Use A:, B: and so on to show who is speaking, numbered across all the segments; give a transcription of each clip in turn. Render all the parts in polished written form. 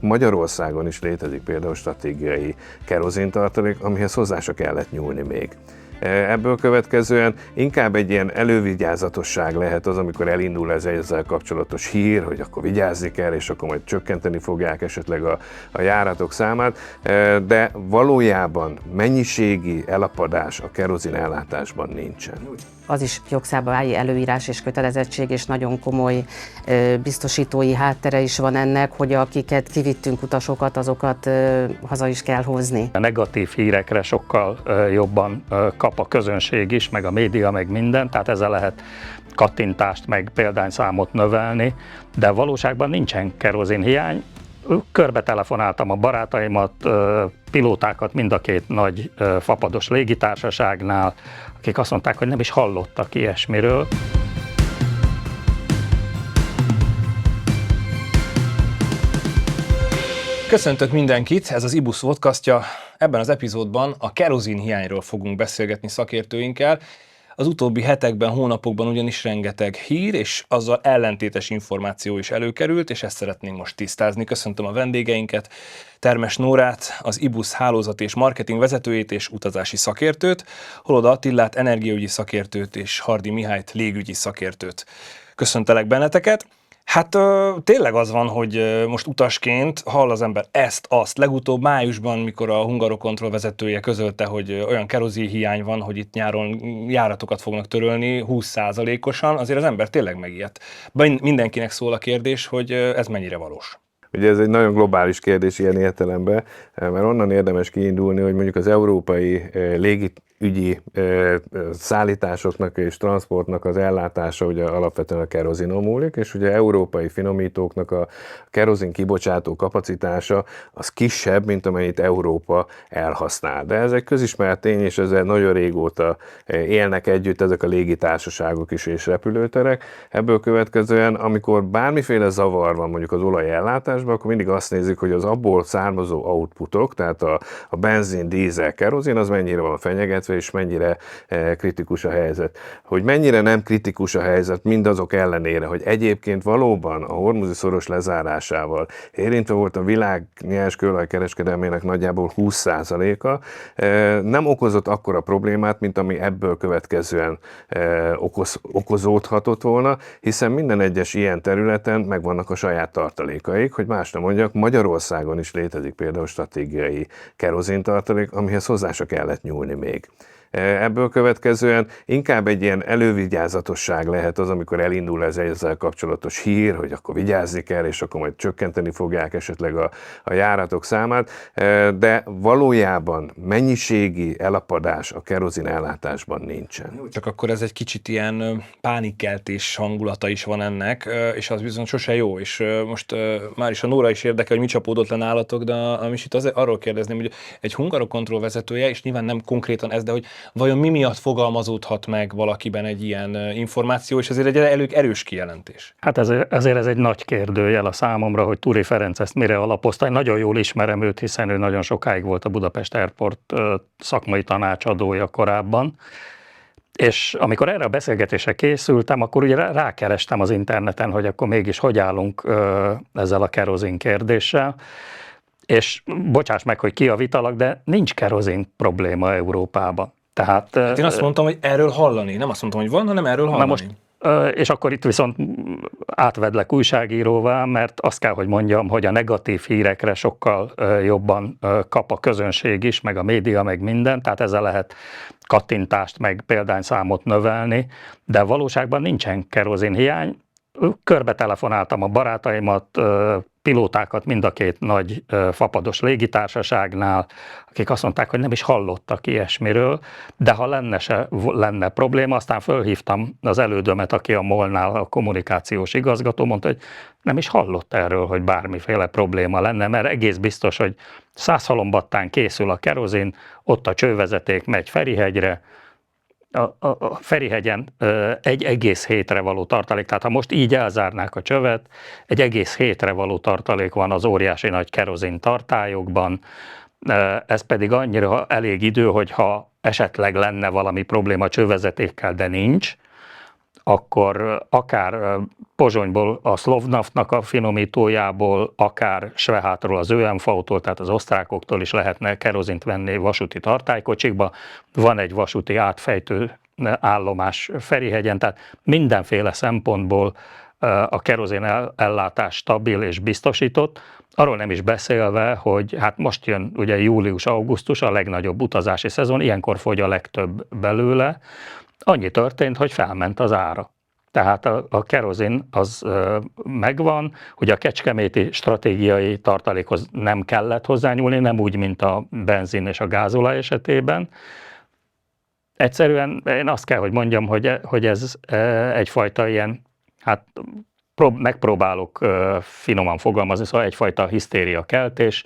A: Magyarországon is létezik például stratégiai kerozintartalék, amihez hozzá se kellett nyúlni még. Ebből következően inkább egy ilyen elővigyázatosság lehet az, amikor elindul ezzel kapcsolatos hír, hogy akkor vigyázni kell, és akkor majd csökkenteni fogják esetleg a járatok számát, de valójában mennyiségi elapadás a kerozin ellátásban nincsen.
B: Az is jogszabályi előírás és kötelezettség, és nagyon komoly biztosítói háttere is van ennek, hogy akiket kivittünk utasokat, azokat haza is kell hozni.
C: A negatív hírekre sokkal jobban kap a közönség is, meg a média, meg minden, tehát ezzel lehet kattintást, meg példányszámot növelni, de valóságban nincsen kerozinhiány. Körbe telefonáltam a barátaimat, pilótákat mind a két nagy fapados légitársaságnál, akik azt mondták, hogy nem is hallottak ilyesmiről.
D: Köszöntök mindenkit, ez az IBUS podcastja. Ebben az epizódban a kerozinhiányról fogunk beszélgetni szakértőinkkel. Az utóbbi hetekben, hónapokban ugyanis rengeteg hír és azzal ellentétes információ is előkerült, és ezt szeretnénk most tisztázni. Köszöntöm a vendégeinket, Termes Nórát, az IBUS hálózat és marketing vezetőjét és utazási szakértőt, Holoda Attillát, energiaügyi szakértőt és Hardy Mihályt, légügyi szakértőt. Köszöntelek benneteket! Hát tényleg az van, hogy most utasként hall az ember ezt-azt. Legutóbb májusban, mikor a Hungarocontrol vezetője közölte, hogy olyan kerozinhiány van, hogy itt nyáron járatokat fognak törölni 20%-osan, azért az ember tényleg megijedt. Mindenkinek szól a kérdés, hogy ez mennyire valós.
A: Ugye ez egy nagyon globális kérdés ilyen értelemben, mert onnan érdemes kiindulni, hogy mondjuk az európai légügyi szállításoknak és transportnak az ellátása ugye alapvetően a kerozinon múlik, és ugye európai finomítóknak a kerozin kibocsátó kapacitása az kisebb, mint amennyit Európa elhasznál. De ez egy közismert tény, és ezzel nagyon régóta élnek együtt ezek a légitársaságok is és repülőterek. Ebből következően, amikor bármiféle zavar van mondjuk az olajellátásban, akkor mindig azt nézik, hogy az abból származó outputok, tehát a benzin, dízel, kerozin, az mennyire van fenyegetve, és mennyire kritikus a helyzet. Hogy mennyire nem kritikus a helyzet mindazok ellenére, hogy egyébként valóban a hormuzi szoros lezárásával érintve volt a világ nyers kőolaj-kereskedelmének nagyjából 20%-a, nem okozott akkora problémát, mint ami ebből következően okozódhatott volna, hiszen minden egyes ilyen területen megvannak a saját tartalékaik, hogy más nem mondjak, Magyarországon is létezik például stratégiai kerozintartalék, amihez hozzá se kellett nyúlni még. Ebből következően inkább egy ilyen elővigyázatosság lehet az, amikor elindul ezzel kapcsolatos hír, hogy akkor vigyázni kell, és akkor majd csökkenteni fogják esetleg a járatok számát, de valójában mennyiségi elapadás a kerozin ellátásban nincsen.
D: Csak akkor ez egy kicsit ilyen pánikkeltés hangulata is van ennek, és az viszont sose jó, és most már is a Nóra is érdekel, hogy mi csapódott le nálatok, de a Misit arról kérdezném, hogy egy Hungarocontrol vezetője, és nyilván nem konkrétan ez, de hogy vajon mi miatt fogalmazódhat meg valakiben egy ilyen információ, és ezért egy elég erős kijelentés?
C: Hát ezért ez egy nagy kérdőjel a számomra, hogy Turi Ferenc ezt mire alapozta. Én nagyon jól ismerem őt, hiszen ő nagyon sokáig volt a Budapest Airport szakmai tanácsadója korábban. És amikor erre a beszélgetésre készültem, akkor ugye rákerestem az interneten, hogy akkor mégis hogy állunk ezzel a kerozin kérdéssel. És bocsáss meg, hogy kijavítalak, de nincs kerozin probléma Európában. Tehát,
D: én azt mondtam, hogy erről hallani. Nem azt mondtam, hogy van, hanem erről hallani.
C: Most, és akkor itt viszont átvedlek újságíróvá, mert azt kell, hogy mondjam, hogy a negatív hírekre sokkal jobban kap a közönség is, meg a média, meg minden, tehát ezzel lehet kattintást, meg példányszámot növelni, de valóságban nincsen kerozinhiány. Körbe telefonáltam a barátaimat, pilótákat mind a két nagy fapados légitársaságnál, akik azt mondták, hogy nem is hallottak ilyesmiről, de ha lenne probléma, aztán fölhívtam az elődömet, aki a MOL-nál a kommunikációs igazgató, mondta, hogy nem is hallott erről, hogy bármiféle probléma lenne, mert egész biztos, hogy Szászhalombattán készül a kerozin, ott a csővezeték megy Ferihegyre, a Ferihegyen egy egész hétre való tartalék, tehát ha most így elzárnák a csövet, egy egész hétre való tartalék van az óriási nagy kerozin tartályokban, ez pedig annyira elég idő, hogy ha esetleg lenne valami probléma a csővezetékkel, de nincs, akkor akár Pozsonyból a Slovnaftnak a finomítójából, akár Svehátról az ÖMV-tól, tehát az osztrákoktól is lehetne kerozint venni vasúti tartálykocsikba. Van egy vasúti átfejtő állomás Ferihegyen, tehát mindenféle szempontból a kerozin ellátás stabil és biztosított. Arról nem is beszélve, hogy hát most jön ugye július-augusztus, a legnagyobb utazási szezon, ilyenkor fogy a legtöbb belőle. Annyi történt, hogy felment az ára. Tehát a kerozin az megvan, ugye a kecskeméti stratégiai tartalékhoz nem kellett hozzányúlni, nem úgy, mint a benzin és a gázolaj esetében. Egyszerűen én azt kell, hogy mondjam, hogy ez egyfajta ilyen, hát megpróbálok finoman fogalmazni, szóval egyfajta hisztériakeltés.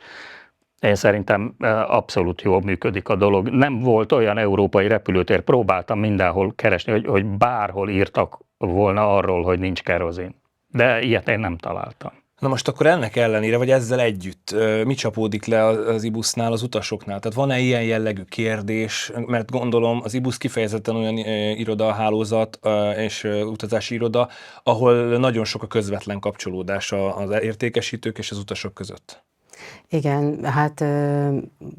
C: Én szerintem abszolút jól működik a dolog. Nem volt olyan európai repülőtér, próbáltam mindenhol keresni, hogy bárhol írtak volna arról, hogy nincs kerozin. De ilyet én nem találtam.
D: Na most akkor ennek ellenére, vagy ezzel együtt mi csapódik le az IBUS-nál, az utasoknál? Tehát van-e ilyen jellegű kérdés? Mert gondolom az IBUS kifejezetten olyan irodahálózat és utazási iroda, ahol nagyon sok a közvetlen kapcsolódás az értékesítők és az utasok között.
B: Igen, hát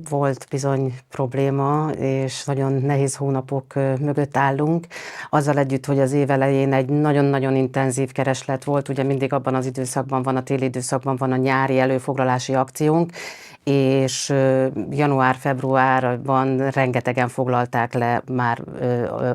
B: volt bizony probléma, és nagyon nehéz hónapok mögött állunk. Azzal együtt, hogy az év elején egy nagyon-nagyon intenzív kereslet volt, ugye mindig abban az időszakban van, a téli időszakban van a nyári előfoglalási akciónk, és január-februárban rengetegen foglalták le már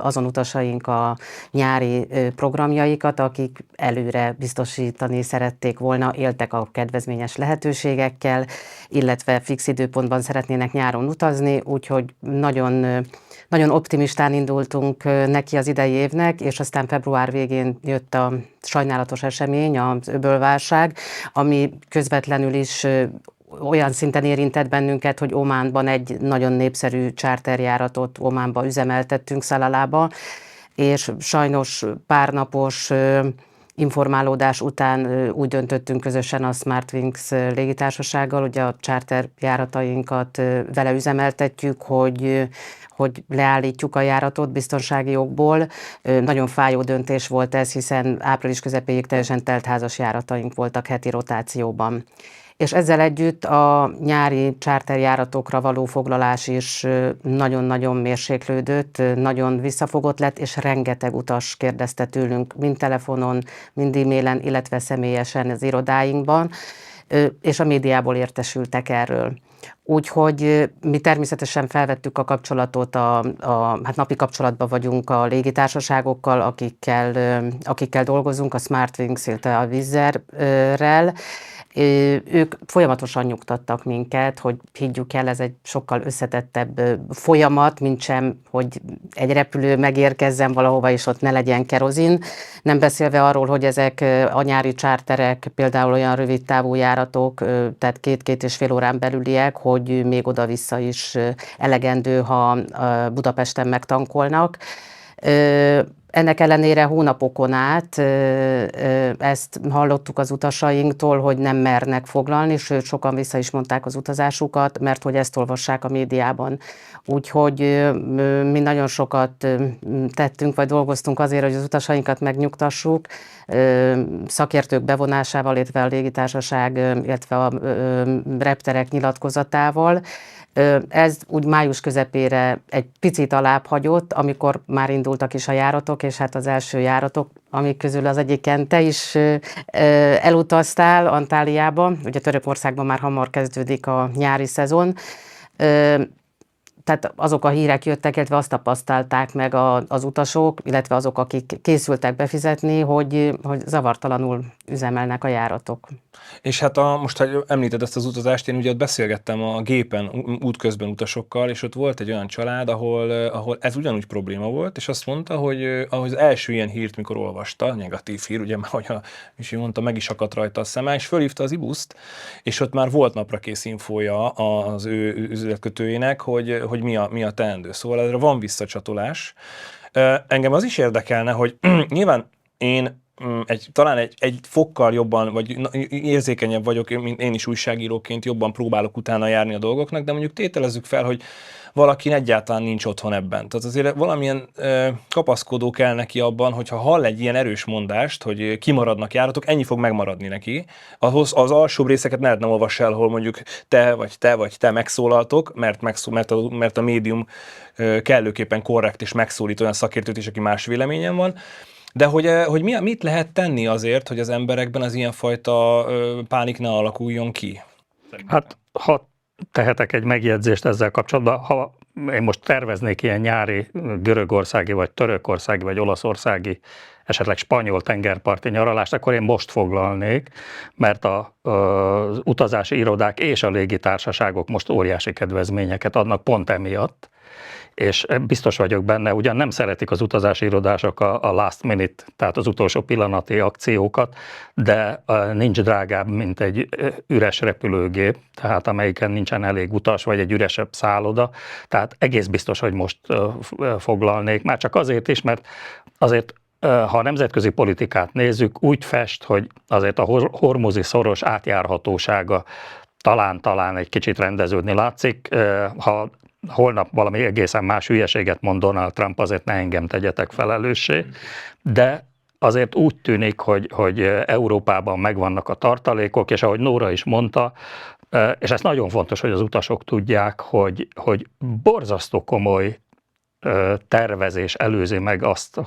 B: azon utasaink a nyári programjaikat, akik előre biztosítani szerették volna, éltek a kedvezményes lehetőségekkel, illetve fix időpontban szeretnének nyáron utazni, úgyhogy nagyon optimistán indultunk neki az idei évnek, és aztán február végén jött a sajnálatos esemény, az öbölválság, ami közvetlenül is olyan szinten érintett bennünket, hogy Ománban egy nagyon népszerű charterjáratot Ománba üzemeltettünk, Szalalába, és sajnos párnapos informálódás után úgy döntöttünk közösen a SmartWings légitársasággal, hogy a charter járatainkat vele üzemeltetjük, hogy leállítjuk a járatot biztonsági okból. Nagyon fájó döntés volt ez, hiszen április közepéig teljesen teltházas járataink voltak heti rotációban. És ezzel együtt a nyári charterjáratokra való foglalás is nagyon-nagyon mérséklődött, nagyon visszafogott lett, és rengeteg utas kérdezte tőlünk, mind telefonon, mind e-mailen, illetve személyesen az irodáinkban, és a médiából értesültek erről. Úgyhogy mi természetesen felvettük a kapcsolatot, hát napi kapcsolatban vagyunk a légitársaságokkal, akikkel dolgozunk, a SmartWings, illetve a Wizzerrel. Ők folyamatosan nyugtattak minket, hogy higgyük el, ez egy sokkal összetettebb folyamat, mint sem, hogy egy repülő megérkezzen valahova, és ott ne legyen kerozin. Nem beszélve arról, hogy ezek a nyári charterek, például olyan rövid távú járatok, tehát 2-2,5 órán belüliek, hogy még oda-vissza is elegendő, ha Budapesten megtankolnak. Ennek ellenére hónapokon át ezt hallottuk az utasainktól, hogy nem mernek foglalni, sőt sokan vissza is mondták az utazásukat, mert hogy ezt olvassák a médiában. Úgyhogy mi nagyon sokat tettünk, vagy dolgoztunk azért, hogy az utasainkat megnyugtassuk, szakértők bevonásával, illetve a légitársaság, illetve a repterek nyilatkozatával. Ez úgy május közepére egy picit alább hagyott, amikor már indultak is a járatok, és hát az első járatok, amik közül az egyiken te is elutaztál Antáliába, ugye Törökországban már hamar kezdődik a nyári szezon, tehát azok a hírek jöttek, illetve azt tapasztalták meg az utasok, illetve azok, akik készültek befizetni, hogy zavartalanul üzemelnek a járatok.
D: És hát most, hogy említed ezt az utazást, én ugye ott beszélgettem a gépen útközben utasokkal, és ott volt egy olyan család, ahol ez ugyanúgy probléma volt, és azt mondta, hogy az első ilyen hírt, mikor olvasta, negatív hír, ugye, ahogy is mondta, meg is akadt rajta a szeme, és fölhívta az IBUS-t, és ott már volt naprakész infója az ő üzletkötőjének, hogy mi a teendő. Szóval erre van visszacsatolás. Engem az is érdekelne, hogy nyilván én talán egy fokkal jobban, vagy érzékenyebb vagyok, mint én is újságíróként, jobban próbálok utána járni a dolgoknak, de mondjuk tételezzük fel, hogy valaki egyáltalán nincs otthon ebben. Tehát azért valamilyen kapaszkodó kell neki abban, hogyha hall egy ilyen erős mondást, hogy kimaradnak járatok, ennyi fog megmaradni neki. Ahhoz az alsóbb részeket nem olvass el, hol mondjuk te vagy te megszólaltok, mert a médium kellőképpen korrekt és megszólít olyan szakértőt is, aki más véleményen van. De hogy mit lehet tenni azért, hogy az emberekben az ilyenfajta pánik ne alakuljon ki?
C: Hát, ha tehetek egy megjegyzést ezzel kapcsolatban, ha én most terveznék ilyen nyári görögországi, vagy törökországi, vagy olaszországi, esetleg spanyol tengerparti nyaralást, akkor én most foglalnék, mert az utazási irodák és a légitársaságok most óriási kedvezményeket adnak pont emiatt, és biztos vagyok benne, ugyan nem szeretik az utazási irodások a last minute, tehát az utolsó pillanati akciókat, de nincs drágább, mint egy üres repülőgép, tehát amelyiken nincsen elég utas, vagy egy üresebb szálloda, tehát egész biztos, hogy most foglalnék, már csak azért is, mert azért ha a nemzetközi politikát nézzük, úgy fest, hogy azért a hormuzi szoros átjárhatósága talán egy kicsit rendeződni látszik. Ha holnap valami egészen más hülyeséget mond Donald Trump, azért ne engem tegyetek felelőssé, de azért úgy tűnik, hogy Európában megvannak a tartalékok, és ahogy Nóra is mondta, és ez nagyon fontos, hogy az utasok tudják, hogy borzasztó komoly tervezés előzi meg azt,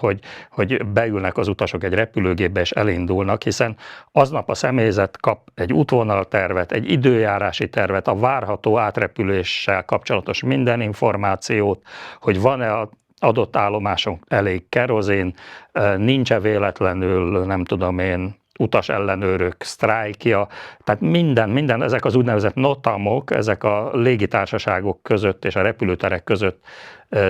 C: hogy beülnek az utasok egy repülőgépbe és elindulnak, hiszen aznap a személyzet kap egy útvonaltervet, egy időjárási tervet, a várható átrepüléssel kapcsolatos minden információt, hogy van-e az adott állomáson elég kerozin, nincs-e véletlenül, nem tudom én, utas ellenőrök sztrájkja, tehát minden, ezek az úgynevezett notamok, ezek a légitársaságok között és a repülőterek között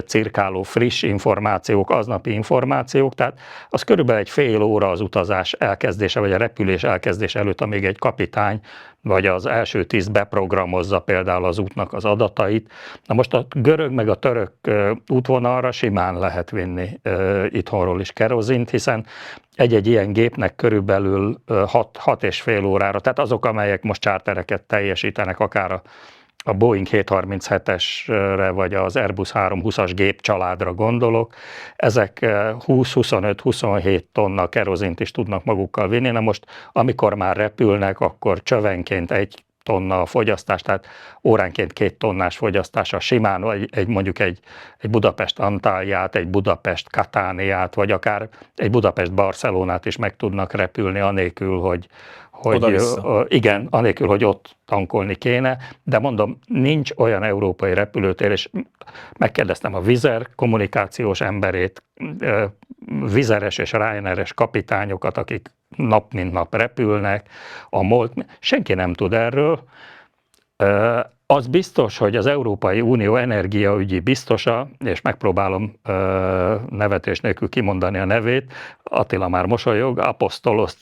C: cirkáló friss információk, aznapi információk, tehát az körülbelül egy fél óra az utazás elkezdése, vagy a repülés elkezdése előtt, amíg egy kapitány, vagy az első tiszt beprogramozza például az útnak az adatait. Na most a görög meg a török útvonalra simán lehet vinni itthonról is kerozint, hiszen egy-egy ilyen gépnek körülbelül 6,5 órára, tehát azok, amelyek most chartereket teljesítenek, akár a Boeing 737-esre, vagy az Airbus 320-as gépcsaládra gondolok, ezek 20-25-27 tonna kerozint is tudnak magukkal vinni. Na most, amikor már repülnek, akkor csövenként 1 tonna a fogyasztás, tehát óránként 2 tonnás fogyasztása simán, mondjuk egy Budapest-Antályát, egy Budapest-Katániát, vagy akár egy Budapest-Barcelonát is meg tudnak repülni, anélkül, hogy igen, anélkül, hogy ott tankolni kéne, de mondom, nincs olyan európai repülőtér, és megkérdeztem a Wizz Air kommunikációs emberét, Wizz Air-es és Ryanair-es kapitányokat, akik nap mint nap repülnek, a MOL, senki nem tud erről. Az biztos, hogy az Európai Unió energiaügyi biztosa, és megpróbálom nevetés nélkül kimondani a nevét, Attila már mosolyog, Apostolos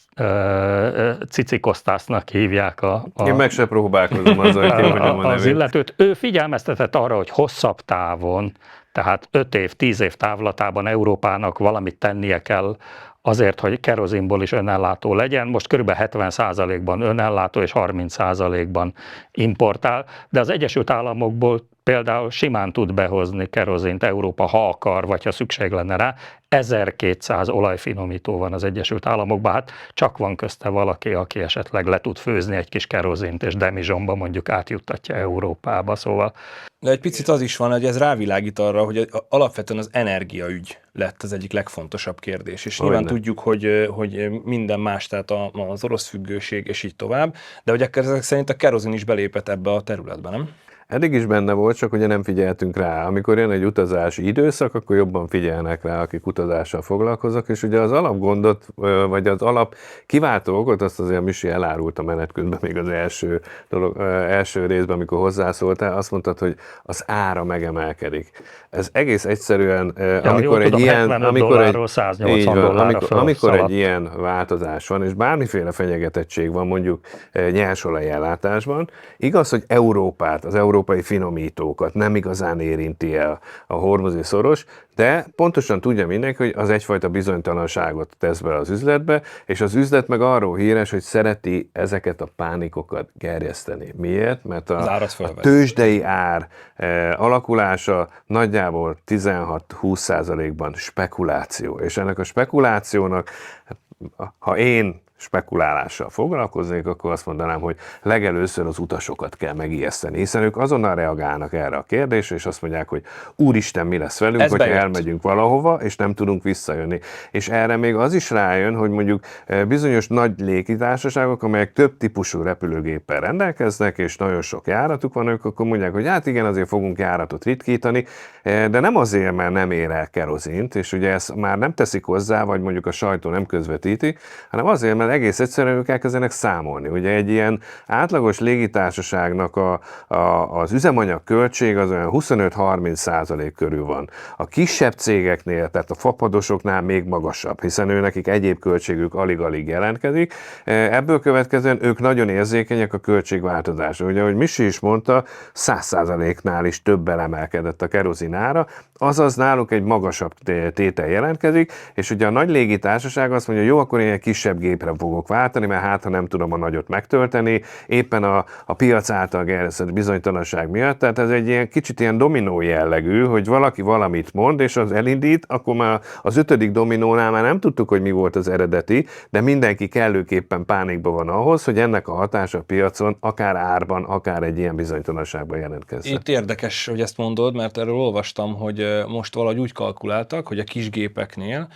C: Cicikosztásznak hívják
A: Én meg se próbálkozom azzal, hogy kimondjam a nevét.
C: Az illetőt. Ő figyelmeztetett arra, hogy hosszabb távon, tehát 5 év, 10 év távlatában Európának valamit tennie kell azért, hogy kerozinból is önellátó legyen. Most kb. 70%-ban önellátó és 30%-ban importál, de az Egyesült Államokból például simán tud behozni kerozint Európa, ha akar, vagy ha szükség lenne rá. 1200 olajfinomító van az Egyesült Államokban, hát csak van közte valaki, aki esetleg le tud főzni egy kis kerozint, és demizsomba mondjuk átjuttatja Európába, szóval.
D: De egy picit az is van, hogy ez rávilágít arra, hogy alapvetően az energiaügy lett az egyik legfontosabb kérdés, és nyilván tudjuk, hogy minden más, tehát az orosz függőség, és így tovább, de hogy ezek szerint a kerozin is belépett ebbe a területbe, nem?
A: Eddig is benne volt, csak ugye nem figyeltünk rá. Amikor jön egy utazási időszak, akkor jobban figyelnek rá, akik utazással foglalkoznak, és ugye az alapgondot, vagy az alap kiváltó okot, azt azért Misi elárult a menet közben, még az első részben, amikor hozzászóltál, azt mondtad, hogy az ára megemelkedik. Ez egész egyszerűen, amikor egy ilyen változás van, és bármiféle fenyegetettség van, mondjuk nyersolaj ellátásban, igaz, hogy Európát, az európai európai finomítókat, nem igazán érinti el a hormuzi szoros, de pontosan tudja mindenki, hogy az egyfajta bizonytalanságot tesz be az üzletbe, és az üzlet meg arról híres, hogy szereti ezeket a pánikokat gerjeszteni. Miért? Mert a tőzsdei ár alakulása nagyjából 16-20%-ban spekuláció, és ennek a spekulációnak, ha én spekulálással foglalkoznék, akkor azt mondanám, hogy legelőször az utasokat kell megijeszteni, hiszen ők azonnal reagálnak erre a kérdésre, és azt mondják, hogy úristen, mi lesz velünk, hogyha elmegyünk valahova, és nem tudunk visszajönni. És erre még az is rájön, hogy mondjuk bizonyos nagy légitársaságok, amelyek több típusú repülőgéppel rendelkeznek, és nagyon sok járatuk van, ők akkor mondják, hogy hát igen, azért fogunk járatot ritkítani, de nem azért, mert nem ér el kerozint, és ugye ezt már nem teszik hozzá, vagy mondjuk a sajtó nem közvetíti, hanem azért, mert egész egyszerűen ők elkezdenek számolni. Ugye egy ilyen átlagos légitársaságnak az üzemanyag költség az olyan 25-30% körül van. A kisebb cégeknél, tehát a fapadosoknál még magasabb, hiszen nekik egyéb költségük alig-alig jelentkezik. Ebből következően ők nagyon érzékenyek a költségváltozásra. Ugye, ahogy Misi is mondta, 100%-nál is többel emelkedett a kerozin ára, azaz náluk egy magasabb tétel jelentkezik, és ugye a nagy légitársaság azt mondja, jó, akkor én egy kisebb gépre fogok váltani, mert hát, ha nem tudom a nagyot megtölteni, éppen a piac által gerjesztett bizonytalanság miatt, tehát ez egy ilyen kicsit ilyen dominó jellegű, hogy valaki valamit mond, és az elindít, akkor már az 5. dominónál már nem tudtuk, hogy mi volt az eredeti, de mindenki kellőképpen pánikban van ahhoz, hogy ennek a hatása a piacon, akár árban, akár egy ilyen bizonytalanságban jelentkezzen.
D: Itt érdekes, hogy ezt mondod, mert erről olvastam, hogy most valahogy úgy kalkuláltak, hogy a kisgépeknél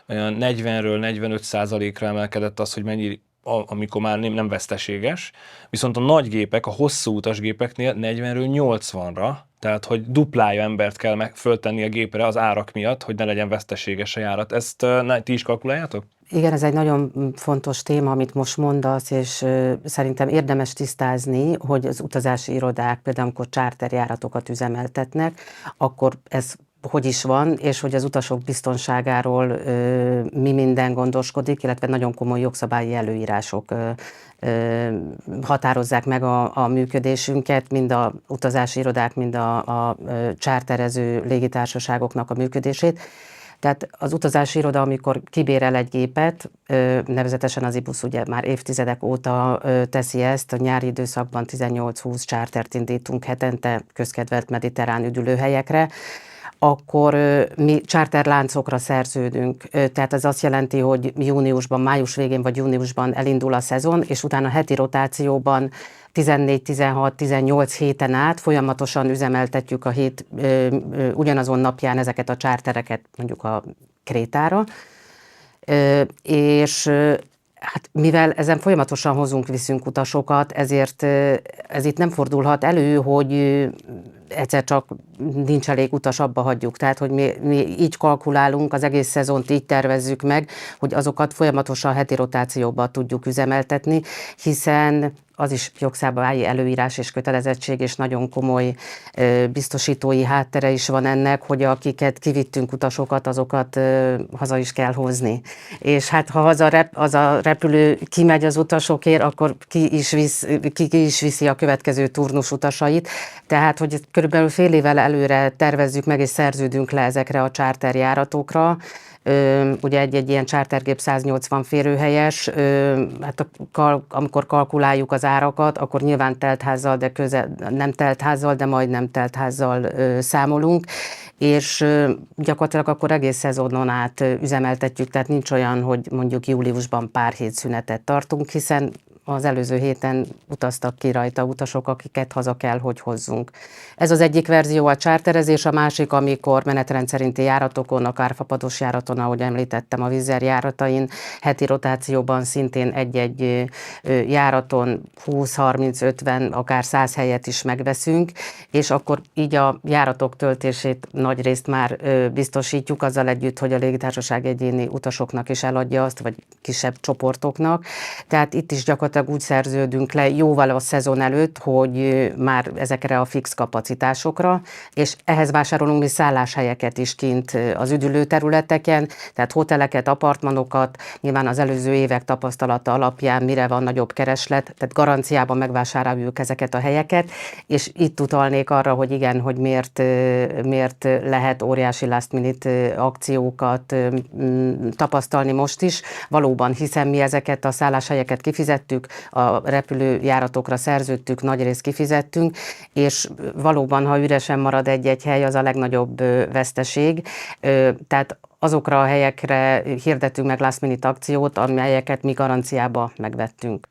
D: 40-ről 45%-ra emelkedett az, hogy mennyi, amikor már nem veszteséges, viszont a nagy gépek, a hosszú utas gépeknél 40-ről 80-ra, tehát hogy duplája embert kell föltenni a gépre az árak miatt, hogy ne legyen veszteséges a járat. Ezt ti is kalkuláljátok?
B: Igen, ez egy nagyon fontos téma, amit most mondasz, és szerintem érdemes tisztázni, hogy az utazási irodák például, amikor charterjáratokat üzemeltetnek, akkor ez hogy is van, és hogy az utasok biztonságáról mi minden gondoskodik, illetve nagyon komoly jogszabályi előírások határozzák meg a működésünket, mind a utazási irodák, mind a charterező légitársaságoknak a működését. Tehát az utazási iroda, amikor kibérel egy gépet, nevezetesen az IBUS ugye már évtizedek óta teszi ezt, a nyári időszakban 18-20 chartert indítunk hetente közkedvelt mediterrán üdülőhelyekre, akkor mi charterláncokra szerződünk. Tehát ez azt jelenti, hogy júniusban, május végén vagy júniusban elindul a szezon, és utána heti rotációban 14-16-18 héten át folyamatosan üzemeltetjük a hét ugyanazon napján ezeket a chartereket mondjuk a Krétára, és hát mivel ezen folyamatosan viszünk utasokat, ezért ez itt nem fordulhat elő, hogy egyszer csak nincs elég utas, abba hagyjuk. Tehát, hogy mi így kalkulálunk, az egész szezont így tervezzük meg, hogy azokat folyamatosan heti rotációban tudjuk üzemeltetni, hiszen az is jogszabályi előírás és kötelezettség, és nagyon komoly biztosítói háttere is van ennek, hogy akiket kivittünk utasokat, azokat haza is kell hozni. És hát ha az a repülő kimegy az utasokért, akkor ki is viszi a következő turnus utasait. Tehát, hogy körülbelül fél évvel előre tervezzük meg és szerződünk le ezekre a charterjáratokra. Ugye egy ilyen chartergép 180 férőhelyes, hát amikor kalkuláljuk az árakat, akkor nyilván teltházzal, de nem teltházzal, de majdnem teltházzal számolunk, és gyakorlatilag akkor egész szezonon át üzemeltetjük, tehát nincs olyan, hogy mondjuk júliusban pár hét szünetet tartunk, hiszen az előző héten utaztak ki rajta utasok, akiket haza kell, hogy hozzunk. Ez az egyik verzió a charterezés, a másik, amikor menetrend szerinti járatokon, akár fapados járaton, ahogy említettem, a Wizz Air járatain, heti rotációban szintén egy-egy járaton 20-30-50, akár 100 helyet is megveszünk, és akkor így a járatok töltését nagyrészt már biztosítjuk, azzal együtt, hogy a légitársaság egyéni utasoknak is eladja azt, vagy kisebb csoportoknak. Tehát itt is gyakorlatilag gyakorlatilag úgy szerződünk le jóval a szezon előtt, hogy már ezekre a fix kapacitásokra, és ehhez vásárolunk mi szálláshelyeket is kint az üdülőterületeken, tehát hoteleket, apartmanokat, nyilván az előző évek tapasztalata alapján mire van nagyobb kereslet, tehát garanciában megvásároljuk ezeket a helyeket, és itt utalnék arra, hogy igen, hogy miért lehet óriási last minute akciókat tapasztalni most is. Valóban, hiszen mi ezeket a szálláshelyeket kifizettük, a repülőjáratokra szerződtük, nagyrészt kifizettünk, és valóban, ha üresen marad egy-egy hely, az a legnagyobb veszteség. Tehát azokra a helyekre hirdetünk meg last minute akciót, amelyeket mi garanciába megvettünk.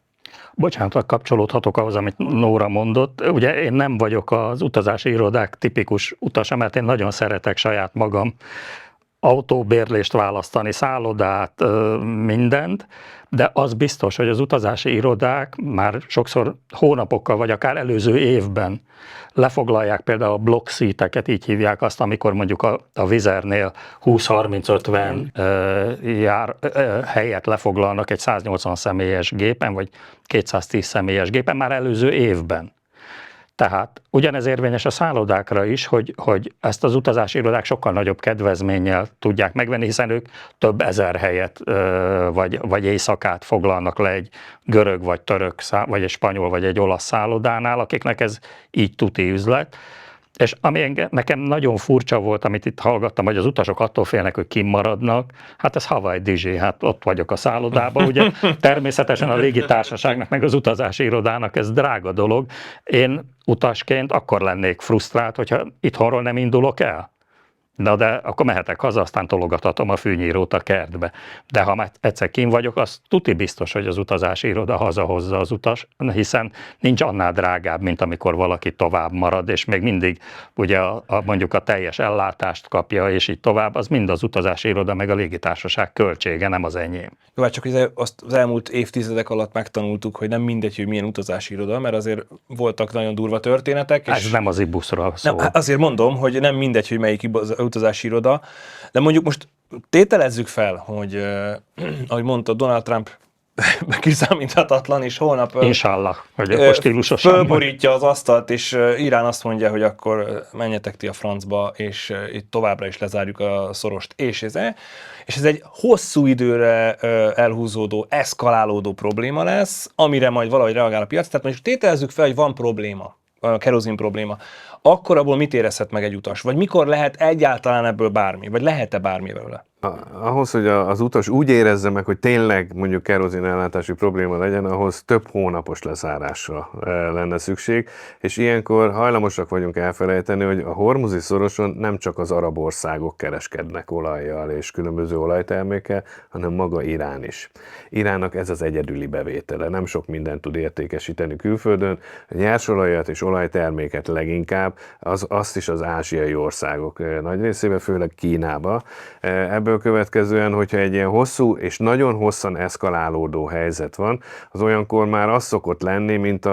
C: Bocsánat, kapcsolódhatok ahhoz, amit Nóra mondott. Ugye én nem vagyok az utazási irodák tipikus utasa, mert én nagyon szeretek saját magam autóbérlést választani, szállodát, mindent, de az biztos, hogy az utazási irodák már sokszor hónapokkal, vagy akár előző évben lefoglalják például a block seateket, így hívják azt, amikor mondjuk a Vizernél 20-30-50 helyet lefoglalnak egy 180 személyes gépen, vagy 210 személyes gépen már előző évben. Tehát ugyanez érvényes a szállodákra is, hogy ezt az utazási irodák sokkal nagyobb kedvezménnyel tudják megvenni, hiszen ők több ezer helyet vagy éjszakát foglalnak le egy görög, vagy török, vagy egy spanyol, vagy egy olasz szállodánál, akiknek ez így tuti üzlet. És ami nekem nagyon furcsa volt, amit itt hallgattam, hogy az utasok attól félnek, hogy kimaradnak, hát ez Hawaii Dizsé, hát ott vagyok a szállodában, ugye természetesen a légitársaságnak, meg az utazási irodának ez drága dolog. Én utasként akkor lennék frusztrált, hogyha itthonról nem indulok el. De akkor mehetek haza, aztán tologathatom a fűnyírót a kertbe. De ha már egyszer kín vagyok, az tuti biztos, hogy az utazási iroda hazahozza az utas, hiszen nincs annál drágább, mint amikor valaki tovább marad, és még mindig ugye mondjuk a teljes ellátást kapja, és így tovább, az mind az utazási iroda, meg a légitársaság költsége, nem az enyém.
D: Jó, hát csak azt az elmúlt évtizedek alatt megtanultuk, hogy nem mindegy, hogy milyen utazási iroda, mert azért voltak nagyon durva történetek. És
C: ez nem az Ibuszról szól.
D: Nem, azért mondom, hogy nem mindegy, hogy melyik utazási iroda, de mondjuk most tételezzük fel, hogy ahogy mondta Donald Trump, kiszámíthatatlan, és holnap
C: Inshallah, hogy akkor stílusosan
D: fölborítja az asztalt, és Irán azt mondja, hogy akkor menjetek ti a francba, és itt továbbra is lezárjuk a szorost, és ez egy hosszú időre elhúzódó, eszkalálódó probléma lesz, amire majd valahogy reagál a piac. Tehát most tételezzük fel, hogy van probléma, a kerozin probléma. Akkor abból mit érezhet meg egy utas? Vagy mikor lehet egyáltalán ebből bármi? Vagy lehet-e bármi belőle?
A: Ahhoz, hogy az utas úgy érezze meg, hogy tényleg mondjuk kerozinellátási probléma legyen, ahhoz több hónapos lezárásra lenne szükség, és ilyenkor hajlamosak vagyunk elfelejteni, hogy a Hormuzi szoroson nem csak az arab országok kereskednek olajjal és különböző olajtermékkel, hanem maga Irán is. Iránnak ez az egyedüli bevétele, nem sok mindent tud értékesíteni külföldön, a nyersolajat és olajterméket leginkább, azt is az ázsiai országok nagy részében, főleg Kínába. Ebből következően, hogyha egy ilyen hosszú és nagyon hosszan eszkalálódó helyzet van, az olyankor már az szokott lenni, mint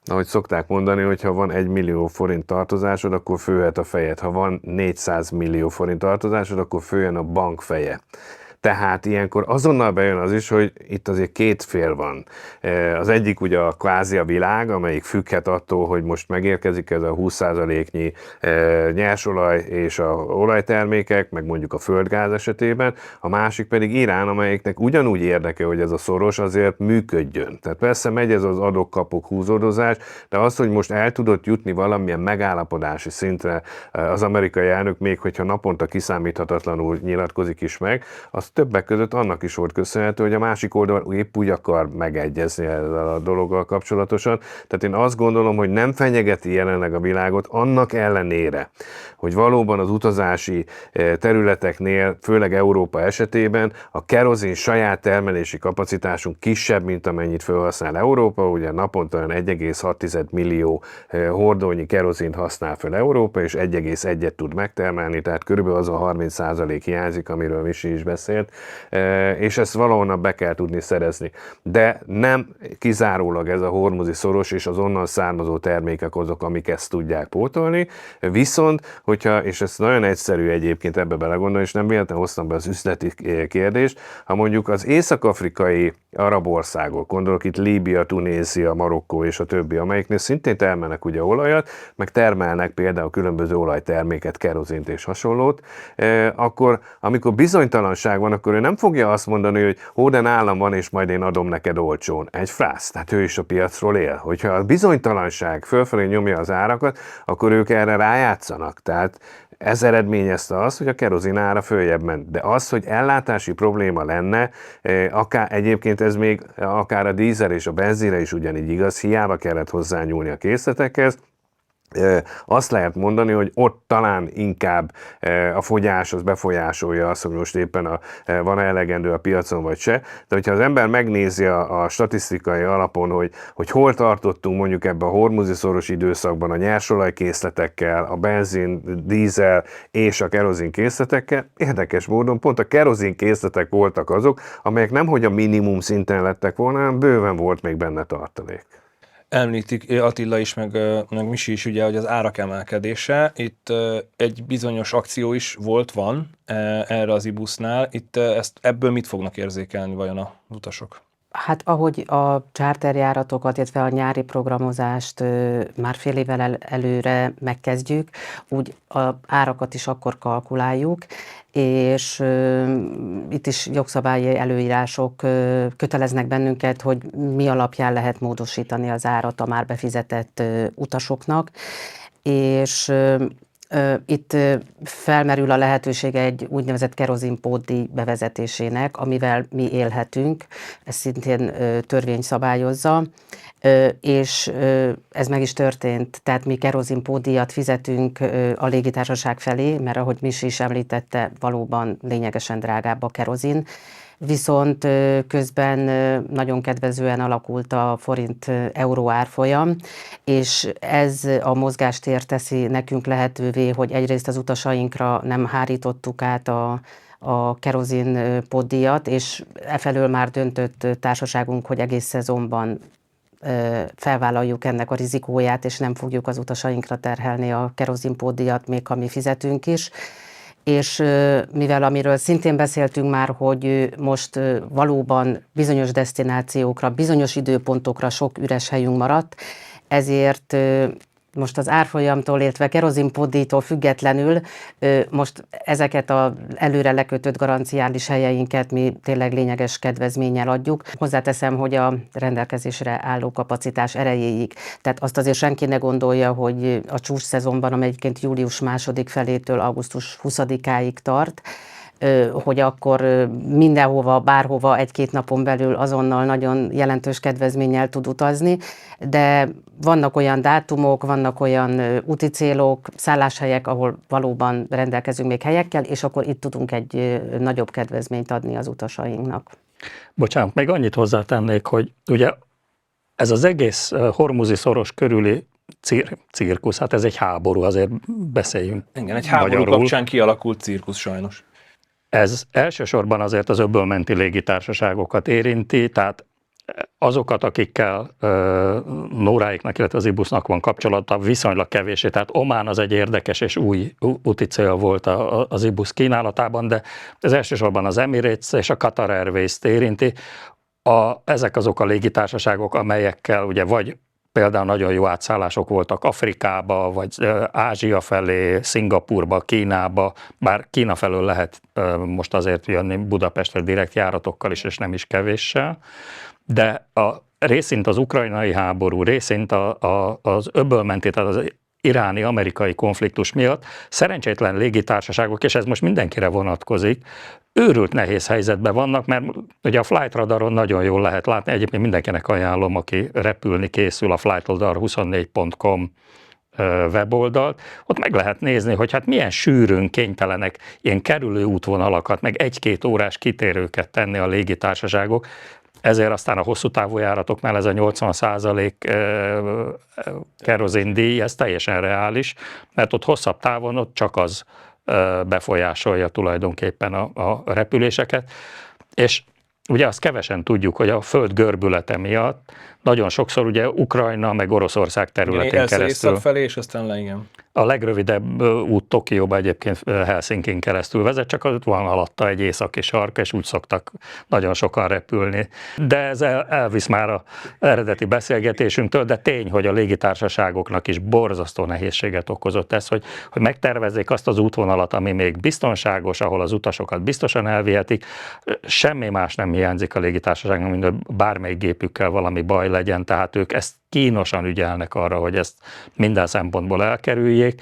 A: ahogy szokták mondani, hogy ha van 1 millió forint tartozásod, akkor fölhet a fejed. Ha van 400 millió forint tartozásod, akkor följön a bank feje. Tehát ilyenkor azonnal bejön az is, hogy itt azért két fél van. Az egyik ugye a kvázi a világ, amelyik függhet attól, hogy most megérkezik ez a 20%-nyi nyersolaj és a olajtermékek, meg mondjuk a földgáz esetében. A másik pedig Irán, amelyiknek ugyanúgy érdeke, hogy ez a szoros azért működjön. Tehát persze megy ez az adok-kapok húzódozás, de az, hogy most el tudott jutni valamilyen megállapodási szintre az amerikai elnök, még hogyha naponta kiszámíthatatlanul nyilatkozik is meg, az többek között annak is volt köszönhető, hogy a másik oldal épp úgy akar megegyezni ezzel a dologgal kapcsolatosan. Tehát én azt gondolom, hogy nem fenyegeti jelenleg a világot annak ellenére, hogy valóban az utazási területeknél, főleg Európa esetében a kerozin saját termelési kapacitásunk kisebb, mint amennyit felhasznál Európa. Ugye naponta olyan 1,6 millió hordónyi kerozint használ fel Európa, és 1,1-et tud megtermelni, tehát körülbelül az a 30% hiányzik, amiről Misi is beszélt. terméket, és ezt valahonnan be kell tudni szerezni. De nem kizárólag ez a hormuzi szoros és az onnan származó termékek azok, amik ezt tudják pótolni, viszont, hogyha, és ez nagyon egyszerű egyébként ebbe belegondolni, és nem véletlenül hoztam be az üzleti kérdést, ha mondjuk az észak-afrikai arab országok, gondolok itt Líbia, Tunézia, Marokkó és a többi, amelyiknél szintén termelnek ugye olajat, meg termelnek például különböző olajterméket, kerozint és hasonlót, akkor amikor bizonytalanság van, akkor ő nem fogja azt mondani, hogy de nálam van, és majd én adom neked olcsón. Egy frász, tehát ő is a piacról él. Hogyha a bizonytalanság fölfelé nyomja az árakat, akkor ők erre rájátszanak. Tehát ez eredményezte azt, hogy a kerozin ára följebb ment. De az, hogy ellátási probléma lenne, egyébként ez még akár a dízel és a benzinre is ugyanígy igaz, hiába kellett hozzányúlni a készletekhez, azt lehet mondani, hogy ott talán inkább a fogyás az befolyásolja azt, hogy most éppen van-e elegendő a piacon vagy se. De hogyha az ember megnézi a statisztikai alapon, hogy hol tartottunk mondjuk ebben a hormuzi szoros időszakban a nyersolajkészletekkel, a benzin, dízel és a kerozin készletekkel, érdekes módon pont a kerozin készletek voltak azok, amelyek nemhogy a minimum szinten lettek volna, hanem bőven volt még benne tartalék.
D: Említik Attila is, meg Misi is ugye, hogy az árak emelkedése. Itt egy bizonyos akció is van erre az IBUS-nál. Itt ebből mit fognak érzékelni vajon az utasok?
B: Hát ahogy a charterjáratokat, illetve a nyári programozást már fél évvel előre megkezdjük, úgy az árakat is akkor kalkuláljuk, és itt is jogszabályi előírások köteleznek bennünket, hogy mi alapján lehet módosítani az árat a már befizetett utasoknak, és itt felmerül a lehetősége egy úgynevezett kerozinpótdíj bevezetésének, amivel mi élhetünk, ez szintén törvény szabályozza, és ez meg is történt, tehát mi kerozinpótdíjat fizetünk a légitársaság felé, mert ahogy Misi is említette, valóban lényegesen drágább a kerozin, viszont közben nagyon kedvezően alakult a forint-euró árfolyam, és ez a mozgástér teszi nekünk lehetővé, hogy egyrészt az utasainkra nem hárítottuk át a kerozin pótdíjat, és efelől már döntött társaságunk, hogy egész szezonban felvállaljuk ennek a rizikóját, és nem fogjuk az utasainkra terhelni a kerozinpótdíjat, még ha mi fizetünk is. És mivel amiről szintén beszéltünk már, hogy most valóban bizonyos desztinációkra, bizonyos időpontokra sok üres helyünk maradt, ezért most az árfolyamtól, illetve kerozinpótdíjtól függetlenül most ezeket az előre lekötött garanciális helyeinket mi tényleg lényeges kedvezménnyel adjuk. Hozzáteszem, hogy a rendelkezésre álló kapacitás erejéig. Tehát azt azért senki ne gondolja, hogy a csúcs szezonban, amely egyébként július második felétől augusztus 20-áig tart, hogy akkor mindenhova, bárhova egy-két napon belül azonnal nagyon jelentős kedvezménnyel tud utazni, de vannak olyan dátumok, vannak olyan úti célok, szálláshelyek, ahol valóban rendelkezünk még helyekkel, és akkor itt tudunk egy nagyobb kedvezményt adni az utasainknak.
C: Bocsánat, még annyit hozzátennék, hogy ugye ez az egész hormuzi szoros körüli cirkusz, hát ez egy háború, azért beszéljünk.
D: Igen, egy háború
C: magyarul.
D: kapcsán kialakult cirkusz sajnos.
C: Ez elsősorban azért az öbölmenti légitársaságokat érinti, tehát azokat, akikkel Nóráiknak, illetve az IBUS-nak van kapcsolata, viszonylag kevésé. Tehát Omán az egy érdekes és új úti cél volt az IBUS kínálatában, de ez elsősorban az Emirates és a Qatar Airways-t érinti. Ezek azok a légitársaságok, amelyekkel ugye vagy például nagyon jó átszállások voltak Afrikába, vagy Ázsia felé, Szingapurba, Kínába, bár Kína felől lehet most azért jönni Budapestre direkt járatokkal is, és nem is kevéssel, de részint az ukrajnai háború, részint az öbölmenti, tehát az iráni-amerikai konfliktus miatt szerencsétlen légitársaságok, és ez most mindenkire vonatkozik, őrült nehéz helyzetben vannak, mert ugye a Flight Radaron nagyon jól lehet látni, egyébként mindenkinek ajánlom, aki repülni készül, a flightradar24.com weboldalt, ott meg lehet nézni, hogy hát milyen sűrűn kénytelenek ilyen kerülő útvonalakat, meg egy-két órás kitérőket tenni a légitársaságok, ezért aztán a hosszú távú járatoknál ez a 80% kerozindíj, ez teljesen reális, mert ott hosszabb távon ott csak az befolyásolja tulajdonképpen a repüléseket, és ugye azt kevesen tudjuk, hogy a Föld görbülete miatt nagyon sokszor ugye Ukrajna meg Oroszország területén keresztül.
D: Észak felé, és aztán le, igen.
C: A legrövidebb út Tokióba egyébként Helsinkin keresztül vezet, csak ott van alatta egy északi sark, és úgy szoktak nagyon sokan repülni. De ez elvisz már az eredeti beszélgetésünktől, de tény, hogy a légitársaságoknak is borzasztó nehézséget okozott ez, hogy megtervezzék azt az útvonalat, ami még biztonságos, ahol az utasokat biztosan elvihetik. Semmi más nem hiányzik a légitársaságnak, mint hogy bármelyik gépükkel valami baj legyen, tehát ők ezt kínosan ügyelnek arra, hogy ezt minden szempontból elkerüljék,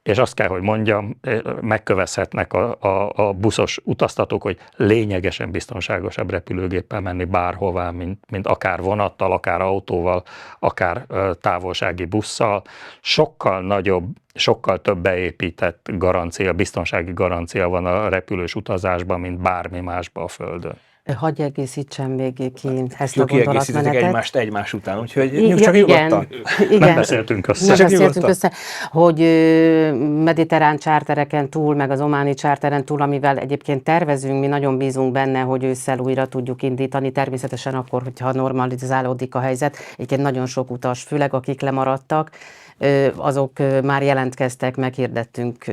C: és azt kell, hogy mondjam, megkövezhetnek a buszos utaztatók, hogy lényegesen biztonságosabb repülőgéppel menni bárhová, mint akár vonattal, akár autóval, akár távolsági busszal. Sokkal nagyobb, sokkal több beépített garancia, biztonsági garancia van a repülős utazásban, mint bármi másban a Földön.
B: Hagyj egészítsem még ki ezt
D: Jó,
B: a
D: kiegészítetek
B: gondolatmenetet.
D: egymást egymás után, úgyhogy csak nyugodtan.
C: Nem beszéltünk össze.
B: Nem
D: Csak
B: beszéltünk
D: nyugodtan.
B: össze, hogy mediterrán csártereken túl, meg az ománi csárteren túl, amivel egyébként tervezünk, mi nagyon bízunk benne, hogy ősszel újra tudjuk indítani, természetesen akkor, hogyha normalizálódik a helyzet. Egyébként nagyon sok utas, főleg akik lemaradtak, azok már jelentkeztek,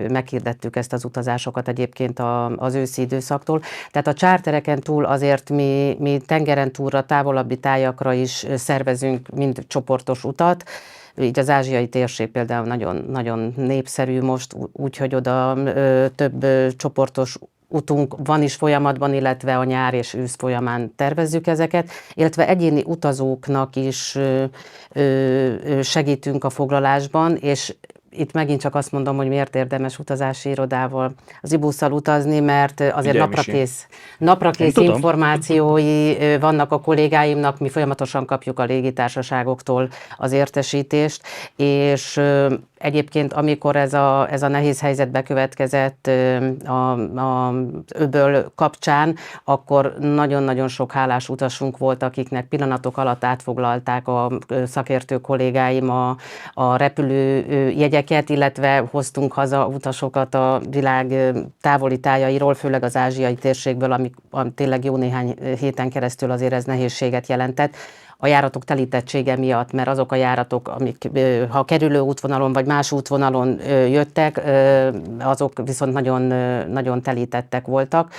B: meghirdettük ezt az utazásokat egyébként az őszi időszaktól. Tehát a csártereken túl azért mi tengeren túlra, távolabbi tájakra is szervezünk mind csoportos utat. Így az ázsiai térség például nagyon, nagyon népszerű most, úgyhogy oda több csoportos utunk van is folyamatban, illetve a nyár és ősz folyamán tervezzük ezeket, illetve egyéni utazóknak is segítünk a foglalásban, és itt megint csak azt mondom, hogy miért érdemes utazási irodával, az ibusszal utazni, mert azért naprakész információi vannak a kollégáimnak, mi folyamatosan kapjuk a légitársaságoktól az értesítést, és egyébként, amikor ez a nehéz helyzet bekövetkezett az öböl kapcsán, akkor nagyon-nagyon sok hálás utasunk volt, akiknek pillanatok alatt átfoglalták a szakértő kollégáim a repülőjegyeket, illetve hoztunk haza utasokat a világ távoli tájairól, főleg az ázsiai térségből, ami tényleg jó néhány héten keresztül azért ez nehézséget jelentett. A járatok telítettsége miatt, mert azok a járatok, amik ha kerülő útvonalon vagy más útvonalon jöttek, azok viszont nagyon, nagyon telítettek voltak.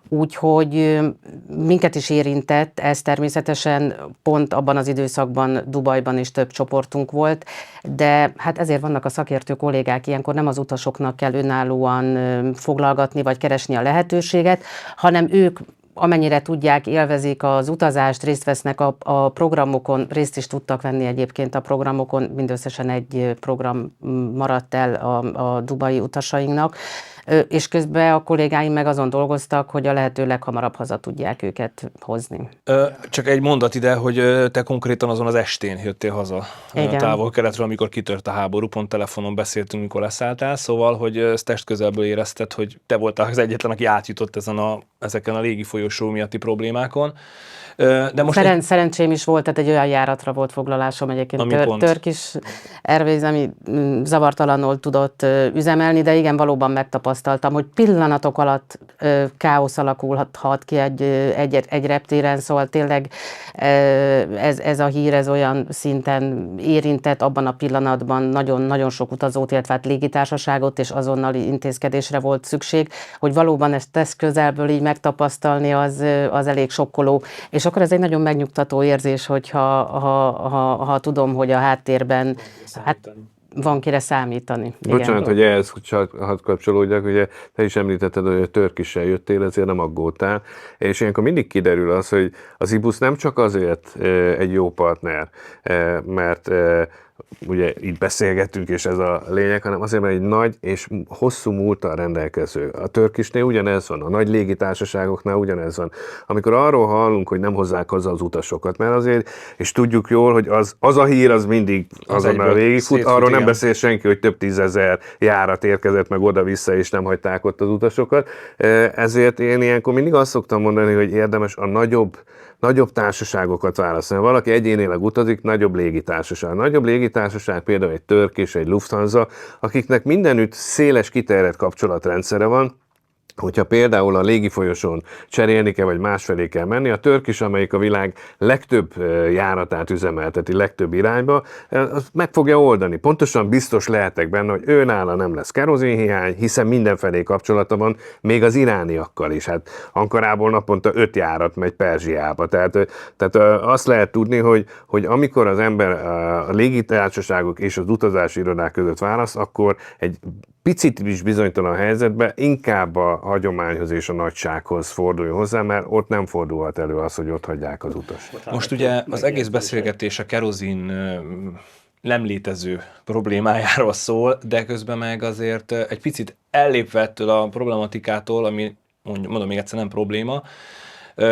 B: Úgyhogy minket is érintett, ez természetesen pont abban az időszakban Dubajban is több csoportunk volt, de hát ezért vannak a szakértő kollégák, ilyenkor nem az utasoknak kell önállóan foglalgatni vagy keresni a lehetőséget, hanem ők amennyire tudják, élvezik az utazást, részt vesznek a programokon, részt is tudtak venni egyébként a programokon, mindösszesen egy program maradt el a dubai utasainknak, és közben a kollégáim meg azon dolgoztak, hogy a lehető leghamarabb haza tudják őket hozni.
D: Csak egy mondat ide, hogy te konkrétan azon az estén jöttél haza távol-keletről, amikor kitört a háború, pont telefonon beszéltünk, mikor leszálltál, szóval, hogy ezt testközelből érezted, hogy te voltál az egyetlen, aki átjutott ezeken a légifolyosó miatti problémákon. De most
B: Szerencsém is volt, tehát egy olyan járatra volt foglalásom egyébként, Turkish Airways, ami zavartalanul tudott üzemelni, de igen, valóban megtapasztaltam, hogy pillanatok alatt káosz alakulhat ki egy reptéren, szóval tényleg ez a hír, ez olyan szinten érintett abban a pillanatban nagyon-nagyon sok utazót, illetve légitársaságot, és azonnali intézkedésre volt szükség, hogy valóban ezt közelből így megtapasztalni, az elég sokkoló. És akkor ez egy nagyon megnyugtató érzés, ha tudom, hogy a háttérben van kire számítani.
A: Bocsánat, hogy ehhez hadd kapcsolódjak, ugye te is említetted, hogy a Turkish-sel jöttél, ezért nem aggódtál, és ilyenkor mindig kiderül az, hogy az IBUS nem csak azért egy jó partner, mert ugye itt beszélgettünk, és ez a lényeg, hanem azért, mert egy nagy és hosszú múlttal rendelkező. A Turkishnél ugyanez van, a nagy légitársaságoknál ugyanez van. Amikor arról hallunk, hogy nem hozzák haza az utasokat, mert azért, és tudjuk jól, hogy az a hír az mindig azonnal végigfut, arról nem beszél senki, hogy több tízezer járat érkezett meg oda-vissza, és nem hagyták ott az utasokat. Ezért én ilyenkor mindig azt szoktam mondani, hogy érdemes a nagyobb nagyobb társaságokat választani. Valaki egyénileg utazik, nagyobb légitársaság. Nagyobb légitársaság például egy Turkish, egy Lufthansa, akiknek mindenütt széles kiterjedt kapcsolatrendszere van. Hogyha például a légifolyosón cserélni kell, vagy másfelé kell menni, a Turkish, amelyik a világ legtöbb járatát üzemelteti, legtöbb irányba, az meg fogja oldani. Pontosan biztos lehetek benne, hogy őnála nem lesz kerozinhiány, hiszen mindenfelé kapcsolata van, még az irániakkal is. Hát Ankarából naponta 5 járat megy Perzsiába. Tehát azt lehet tudni, hogy amikor az ember a légitársaságok és az utazási irodák között választ, akkor egy picit is bizonytalan helyzetben inkább a hagyományhoz és a nagysághoz forduljon hozzá, mert ott nem fordulhat elő az, hogy ott hagyják az utast.
D: Most ugye az egész beszélgetés a kerozin nem létező problémájáról szól, de közben meg azért egy picit ellépve ettől a problematikától, ami mondom még egyszer nem probléma,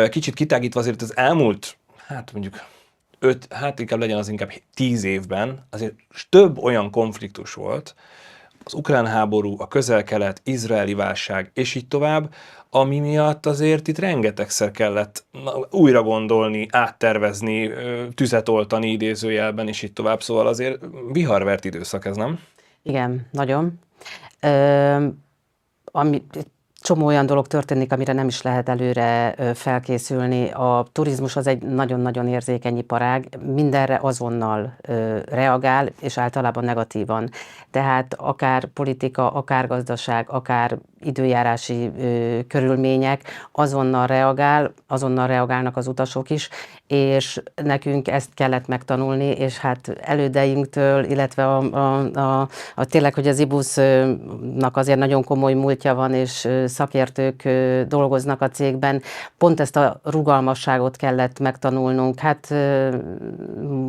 D: kicsit kitágítva azért az elmúlt, mondjuk 5, inkább legyen az inkább 10 évben, azért több olyan konfliktus volt, az ukrán háború, a közel-kelet, izraeli válság, és így tovább, ami miatt azért itt rengetegszer kellett újra gondolni, áttervezni, tüzet oltani idézőjelben, és így tovább. Szóval azért viharvert időszak ez, nem?
B: Igen, nagyon. Csomó olyan dolog történik, amire nem is lehet előre felkészülni. A turizmus az egy nagyon-nagyon érzékeny iparág, mindenre azonnal reagál, és általában negatívan. Tehát akár politika, akár gazdaság, akár időjárási körülmények azonnal reagálnak az utasok is, és nekünk ezt kellett megtanulni, és hát elődeinktől, illetve tényleg, hogy az IBUS-nak azért nagyon komoly múltja van, és szakértők dolgoznak a cégben, pont ezt a rugalmasságot kellett megtanulnunk, hát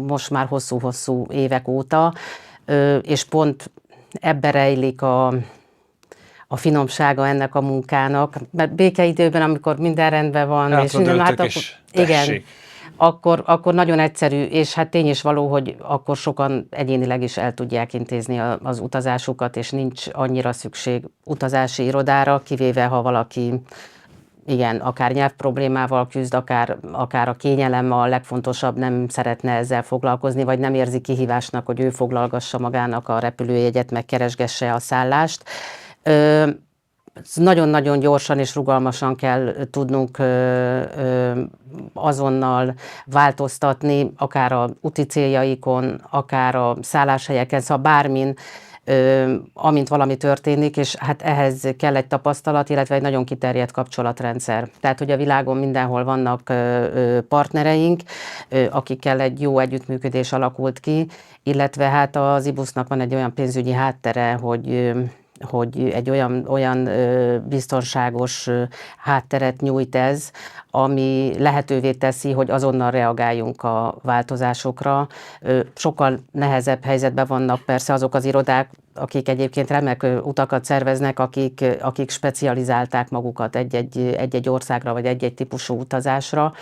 B: most már hosszú-hosszú évek óta, és pont ebbe rejlik a finomsága ennek a munkának, mert békeidőben, amikor minden rendben van, és minden, igen, akkor nagyon egyszerű, és hát tény is való, hogy akkor sokan egyénileg is el tudják intézni az utazásukat, és nincs annyira szükség utazási irodára, kivéve ha valaki igen, akár nyelvproblémával küzd, akár a kényelem a legfontosabb, nem szeretne ezzel foglalkozni, vagy nem érzi kihívásnak, hogy ő foglalgassa magának a repülőjegyet, meg keresgesse a szállást. Nagyon-nagyon gyorsan és rugalmasan kell tudnunk azonnal változtatni, akár a úti céljaikon, akár a szálláshelyeken, szóval bármin, amint valami történik, és hát ehhez kell egy tapasztalat, illetve egy nagyon kiterjedt kapcsolatrendszer. Tehát, hogy a világon mindenhol vannak partnereink, akikkel egy jó együttműködés alakult ki, illetve hát az IBUS-nak van egy olyan pénzügyi háttere, hogy egy olyan biztonságos hátteret nyújt ez, ami lehetővé teszi, hogy azonnal reagáljunk a változásokra. Sokkal nehezebb helyzetben vannak persze azok az irodák, akik egyébként remek utakat szerveznek, akik specializálták magukat egy-egy országra, vagy egy-egy típusú utazásra.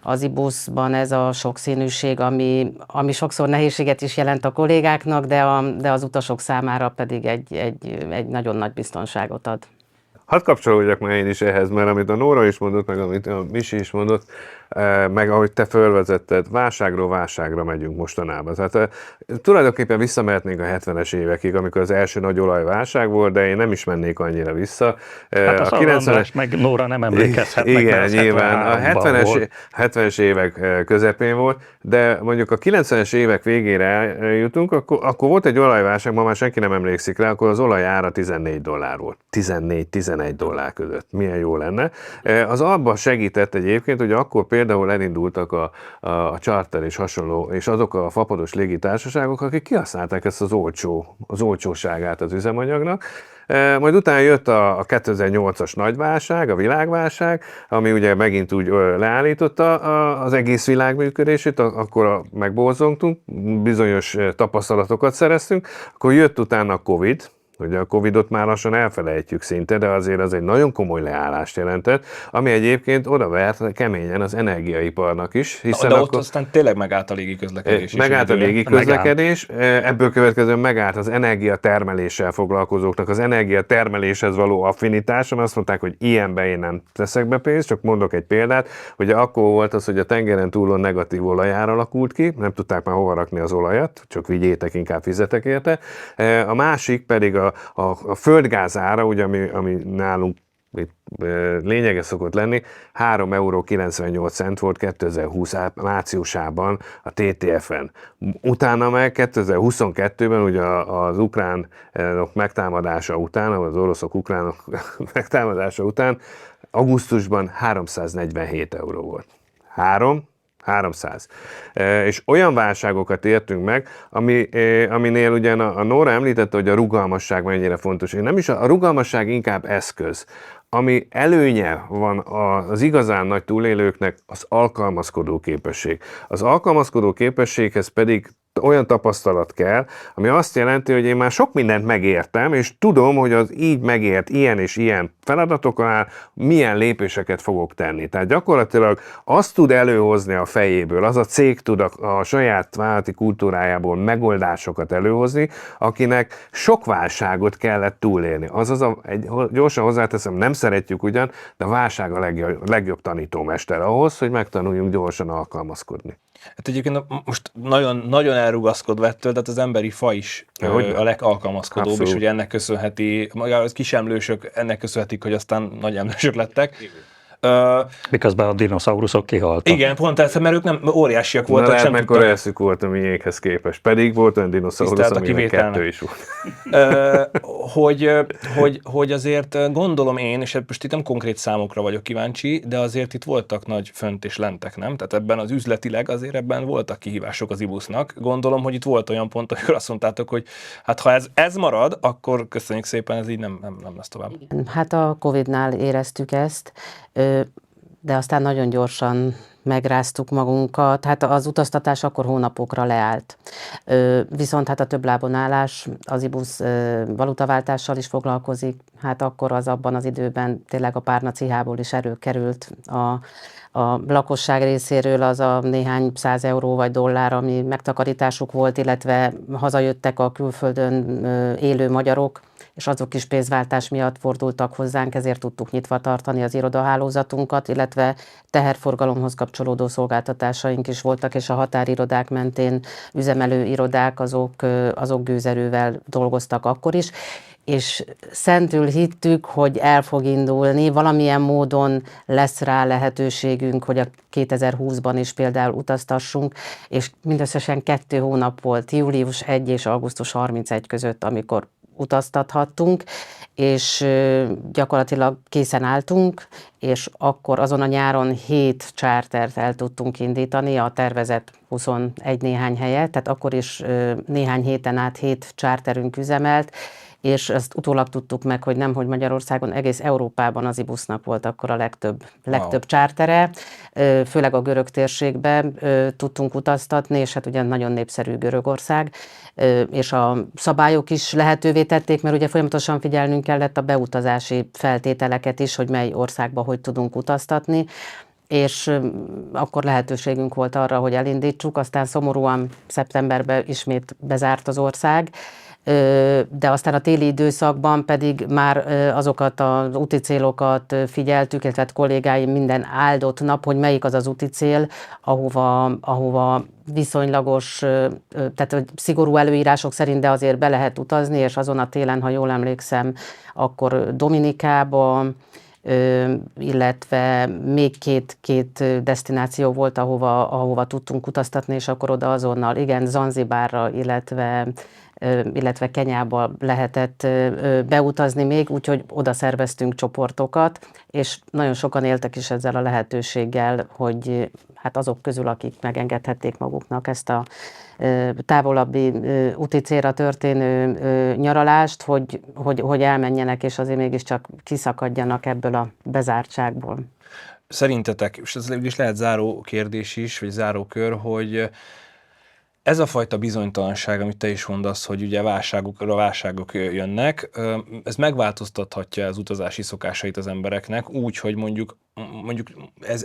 B: Az IBUS-ban ez a sokszínűség, ami sokszor nehézséget is jelent a kollégáknak, de az utasok számára pedig egy nagyon nagy biztonságot ad.
A: Hadd kapcsolódjak már én is ehhez, mert amit a Nóra is mondott, meg amit a Misi is mondott, meg ahogy te fölvezetted, válságról válságra megyünk mostanában. Tehát tulajdonképpen visszamehetnénk a 70-es évekig, amikor az első nagy olajválság volt, de én nem is mennék annyira vissza.
C: Hát a 90-es meg Nóra nem emlékezhetnek.
A: Igen, nyilván a 70-es évek közepén volt, de mondjuk a 90-es évek végére eljutunk, akkor volt egy olajválság, ma már senki nem emlékszik rá, akkor az olaj ára $14 volt. 14-11 dollár között. Milyen jó lenne. Az abban segített egyébként, hogy akkor például elindultak a charter és hasonló, és azok a fapados légitársaságok, akik kihasználták ezt az olcsóságát az üzemanyagnak. Majd utána jött a 2008-as nagyválság, a világválság, ami ugye megint úgy leállította az egész világ működését, akkor megborzongtunk, bizonyos tapasztalatokat szereztünk, akkor jött utána a Covid, hogy a Covidot már lassan elfelejtjük szinte, de azért az egy nagyon komoly leállást jelentett, ami egyébként odavert keményen az energiaiparnak is. Hiszen
D: de ott aztán tényleg megállt a légiközlekedés is.
A: Megállt a légiközlekedés, ebből következően megállt az energiatermeléssel foglalkozóknak, az energiatermeléshez való affinitáson. Azt mondták, hogy ilyenbe én nem teszek be pénzt, csak mondok egy példát, hogy akkor volt az, hogy a tengeren túlon negatív olajár alakult ki, nem tudták már hova rakni az olajat, csak vigyétek, inkább fizetek érte. A másik pedig a földgáz ára, ugye, ami nálunk itt lényege szokott lenni, 3,98 € volt 2020 márciusában a TTF-en. Utána meg 2022-ben ugye az ukránok megtámadása után, az oroszok ukránok megtámadása után augusztusban 347 € volt. 300. És olyan válságokat értünk meg, aminél ugyan a Nóra említette, hogy a rugalmasság mennyire fontos. Én nem is, a rugalmasság inkább eszköz. Ami előnye van az igazán nagy túlélőknek, az alkalmazkodó képesség. Az alkalmazkodó képességhez pedig olyan tapasztalat kell, ami azt jelenti, hogy én már sok mindent megértem, és tudom, hogy az így megért ilyen és ilyen feladatoknál milyen lépéseket fogok tenni. Tehát gyakorlatilag azt tud előhozni a fejéből, az a cég tud a saját vállalati kultúrájából megoldásokat előhozni, akinek sok válságot kellett túlélni. Azaz, gyorsan hozzáteszem, nem szeretjük ugyan, de a válság a legjobb tanítómester ahhoz, hogy megtanuljunk gyorsan alkalmazkodni.
D: Hát egyébként most nagyon elrugaszkodva ettől, tehát az emberi faj is a legalkalmazkodóbb,
A: Abszolút.
D: és ugye ennek köszönheti, maga az kisemlősök ennek köszönhetik, hogy aztán nagy emlősök lettek.
C: Miközben a dinoszauruszok kihaltak.
D: Igen, pont ez, mert ők nem óriásiak voltak,
A: lehet,
D: sem
A: mekkora
D: tudtak.
A: eszük volt a miénkhez képest. Pedig volt olyan dinoszaurusz,
D: Tisztelt a
A: aminek
D: kivételnek.
A: 2 is volt.
D: Hogy azért gondolom én, és most itt nem konkrét számokra vagyok kíváncsi, de azért itt voltak nagy fönt és lentek, nem? Tehát ebben az üzletileg azért ebben voltak kihívások az IBUS-nak. Gondolom, hogy itt volt olyan pont, amikor azt mondtátok, hogy hát ha ez marad, akkor köszönjük szépen, ez így nem lesz tovább.
B: Hát a Covid-nál éreztük ezt, de aztán nagyon gyorsan megráztuk magunkat. Hát az utaztatás akkor hónapokra leállt. Viszont hát a többlábon állás, az IBUS valutaváltással is foglalkozik. Hát akkor az abban az időben tényleg a párna cihából is került a lakosság részéről az a néhány 100 euró vagy dollár, ami megtakarításuk volt, illetve hazajöttek a külföldön élő magyarok, és azok is pénzváltás miatt fordultak hozzánk, ezért tudtuk nyitva tartani az irodahálózatunkat, illetve teherforgalomhoz kapcsolódó szolgáltatásaink is voltak, és a határirodák mentén üzemelő irodák azok gőzerővel dolgoztak akkor is, és szentül hittük, hogy el fog indulni, valamilyen módon lesz rá lehetőségünk, hogy a 2020-ban is például utaztassunk, és mindösszesen 2 hónap volt, július 1 és augusztus 31 között, amikor utaztathattunk, és gyakorlatilag készen álltunk, és akkor azon a nyáron 7 chartert el tudtunk indítani, a tervezett 21 néhány helyet, tehát akkor is néhány héten át 7 charterünk üzemelt, és ezt utólag tudtuk meg, hogy nem, hogy Magyarországon, egész Európában az IBUS-nak volt akkor a legtöbb chartere, főleg a görög térségben tudtunk utaztatni, és hát ugye nagyon népszerű Görögország, és a szabályok is lehetővé tették, mert ugye folyamatosan figyelnünk kellett a beutazási feltételeket is, hogy mely országba hogy tudunk utaztatni, és akkor lehetőségünk volt arra, hogy elindítsuk, aztán szomorúan szeptemberben ismét bezárt az ország, de aztán a téli időszakban pedig már azokat az úti célokat figyeltük, illetve kollégáim minden áldott nap, hogy melyik az az úti cél, ahova viszonylagos, tehát hogy szigorú előírások szerint, de azért be lehet utazni, és azon a télen, ha jól emlékszem, akkor Dominikába, illetve még két desztináció volt, ahova tudtunk utaztatni, és akkor oda azonnal, igen, Zanzibárra, illetve Kenyába lehetett beutazni még, úgyhogy oda szerveztünk csoportokat, és nagyon sokan éltek is ezzel a lehetőséggel, hogy hát azok közül, akik megengedhették maguknak ezt a távolabbi úti célra történő nyaralást, hogy elmenjenek, és azért mégiscsak kiszakadjanak ebből a bezártságból.
D: Szerintetek, és ez is lehet záró kérdés is, vagy záró kör, hogy Ez a fajta bizonytalanság, amit te is mondasz, hogy ugye válságok jönnek, ez megváltoztathatja az utazási szokásait az embereknek úgy, hogy mondjuk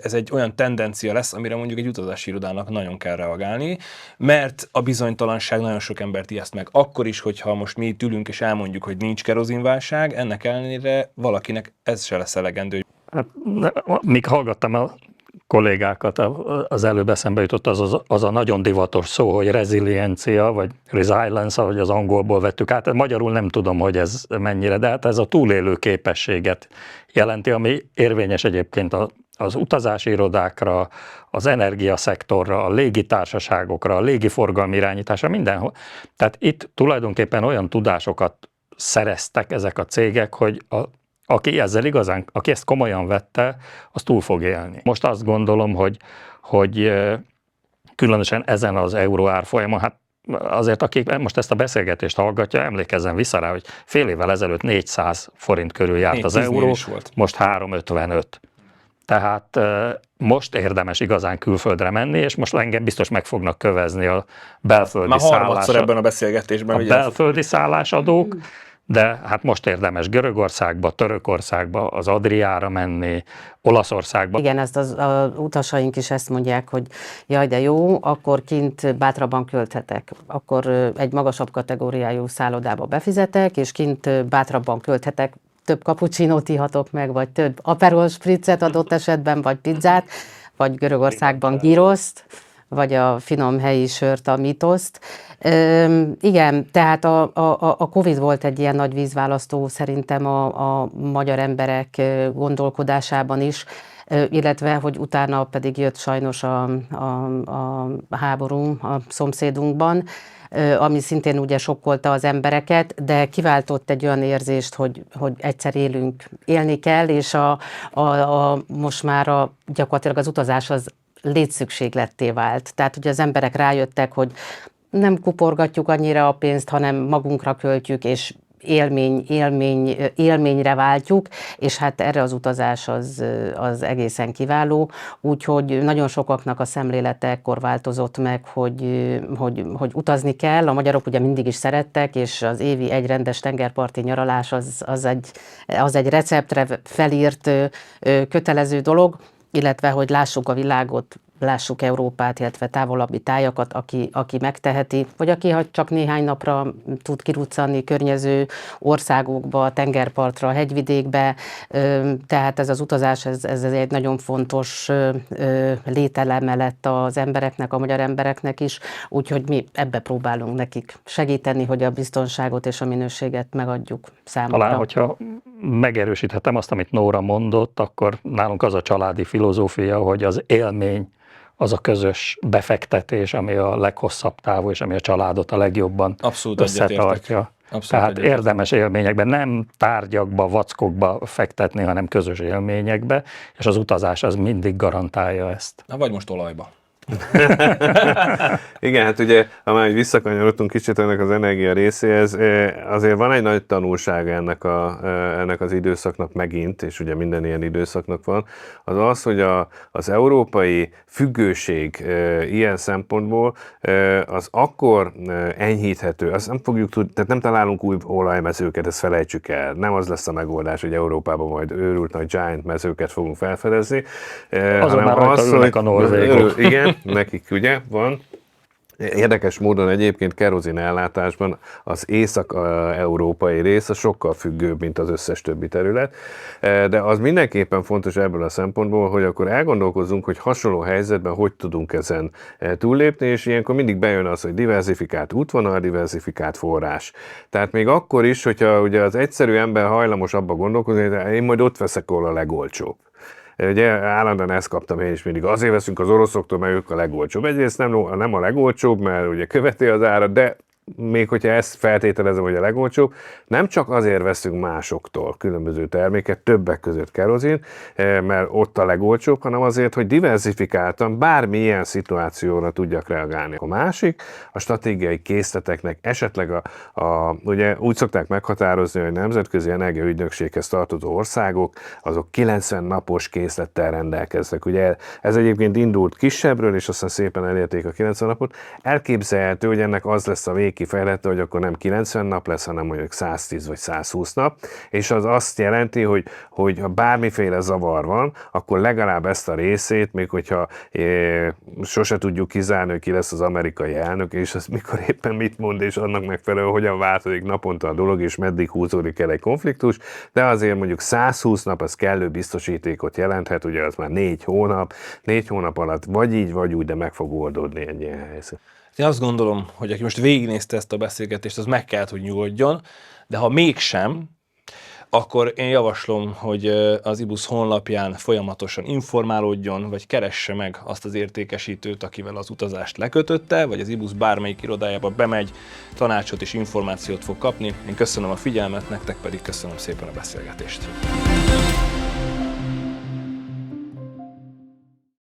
D: ez egy olyan tendencia lesz, amire mondjuk egy utazási irodának nagyon kell reagálni, mert a bizonytalanság nagyon sok embert ijeszt meg. Akkor is, hogyha most mi itt ülünk és elmondjuk, hogy nincs kerozinválság, ennek ellenére valakinek ez se lesz elegendő.
C: Hát, míg hallgattam a kollégákat, az előbb eszembe jutott az a nagyon divatos szó, hogy reziliencia, vagy resilience, ahogy az angolból vettük át. Magyarul nem tudom, hogy ez mennyire, de hát ez a túlélő képességet jelenti, ami érvényes egyébként az utazási irodákra, az energiaszektorra, a légitársaságokra, a légiforgalmi irányításra, mindenhol. Tehát itt tulajdonképpen olyan tudásokat szereztek ezek a cégek, hogy aki ezt komolyan vette, az túl fog élni. Most azt gondolom, hogy különösen ezen az euró árfolyamon, hát azért aki most ezt a beszélgetést hallgatja, emlékezzen vissza rá, hogy fél évvel ezelőtt 400 forint körül járt az euró, most 355. Tehát most érdemes igazán külföldre menni, és most engem biztos meg fognak kövezni a belföldi
D: ebben a beszélgetésben.
C: A belföldi szállásadók, de hát most érdemes Görögországba, Törökországba, az Adriára menni, Olaszországba.
B: Igen, ezt az utasaink is ezt mondják, hogy jaj, de jó, akkor kint bátrabban költhetek. Akkor egy magasabb kategóriájú szállodába befizetek, és kint bátrabban költhetek, több cappuccinót ihatok meg, vagy több Aperol spritzet adott esetben, vagy pizzát, vagy Görögországban gyroszt, vagy a finom helyi sört, a mitoszt. Igen, tehát a Covid volt egy ilyen nagy vízválasztó szerintem a magyar emberek gondolkodásában is, illetve, hogy utána pedig jött sajnos a háború a szomszédunkban, ami szintén ugye sokkolta az embereket, de kiváltott egy olyan érzést, hogy egyszer élni kell, és most már gyakorlatilag az utazás az létszükségletté vált. Tehát ugye az emberek rájöttek, hogy nem kuporgatjuk annyira a pénzt, hanem magunkra költjük, és élményre váltjuk, és hát erre az utazás az egészen kiváló, úgyhogy nagyon sokaknak a szemlélete ekkor változott meg, hogy utazni kell. A magyarok ugye mindig is szerettek, és az évi egy rendes tengerparti nyaralás az egy receptre felírt kötelező dolog, illetve hogy lássuk a világot, lássuk Európát, illetve távolabbi tájakat, aki megteheti, vagy aki csak néhány napra tud kiruccanni környező országokba, tengerpartra, hegyvidékbe, tehát ez az utazás, ez egy nagyon fontos lételeme lett az embereknek, a magyar embereknek is, úgyhogy mi ebbe próbálunk nekik segíteni, hogy a biztonságot és a minőséget megadjuk számukra.
C: Talán, hogyha megerősíthetem azt, amit Nóra mondott, akkor nálunk az a családi filozófia, hogy az élmény az a közös befektetés, ami a leghosszabb távú, és ami a családot a legjobban összetartja. Tehát érdemes élményekben, nem tárgyakba, vackokba fektetni, hanem közös élményekbe, és az utazás az mindig garantálja ezt.
D: Na, vagy most olajba.
A: Igen, hát ugye, ha már visszakanyarodtunk kicsit ennek az energia részéhez, azért van egy nagy tanulsága ennek az időszaknak megint, és ugye minden ilyen időszaknak van, az, hogy az európai függőség ilyen szempontból az akkor enyhíthető, azt nem fogjuk tudni, tehát nem találunk új olajmezőket, ezt felejtsük el. Nem az lesz a megoldás, hogy Európában majd őrült nagy giant mezőket fogunk felfedezni.
C: Azon már rajta ülnek a norvégok.
A: Igen, nekik ugye van. Érdekes módon egyébként kerozin ellátásban az észak-európai rész a sokkal függőbb, mint az összes többi terület, de az mindenképpen fontos ebből a szempontból, hogy akkor elgondolkozzunk, hogy hasonló helyzetben hogy tudunk ezen túllépni, és ilyenkor mindig bejön az, hogy diversifikált útvonal, diversifikált forrás. Tehát még akkor is, hogyha ugye az egyszerű ember hajlamos abba gondolkozni, hogy én majd ott veszek, ahol a legolcsóbb. Ugye állandóan ezt kaptam én is mindig. Azért veszünk az oroszoktól, mert ők a legolcsóbb. Egyrészt nem a legolcsóbb, mert ugye követi az árat, de még hogyha ezt feltételezem, hogy a legolcsóbb, nem csak azért veszünk másoktól különböző terméket, többek között kerozin, mert ott a legolcsóbb, hanem azért, hogy diversifikáltan bármilyen szituációra tudjak reagálni. A másik, a stratégiai készleteknek esetleg ugye úgy szokták meghatározni, hogy nemzetközi energiaügynökséghez tartozó országok, azok 90 napos készlettel rendelkeznek. Ugye ez egyébként indult kisebbről, és aztán szépen elérték a 90 napot. Elképzelhető, hogy ennek az lesz a végkifejlete, hogy akkor nem 90 nap lesz, hanem mondjuk 110 vagy 120 nap, és az azt jelenti, hogy ha bármiféle zavar van, akkor legalább ezt a részét, még hogyha sose tudjuk kizárni, hogy ki lesz az amerikai elnök, és az mikor éppen mit mond, és annak megfelelően hogyan változik naponta a dolog, és meddig húzódik el egy konfliktus, de azért mondjuk 120 nap az kellő biztosítékot jelenthet, ugye az már 4 hónap alatt vagy így, vagy úgy, de meg fog oldódni egy ilyen helyzet.
D: Én azt gondolom, hogy aki most végignézte ezt a beszélgetést, az meg kellett, hogy nyugodjon, de ha mégsem, akkor én javaslom, hogy az IBUS honlapján folyamatosan informálódjon, vagy keresse meg azt az értékesítőt, akivel az utazást lekötötte, vagy az IBUS bármelyik irodájába bemegy, tanácsot és információt fog kapni. Én köszönöm a figyelmet, nektek pedig köszönöm szépen a beszélgetést.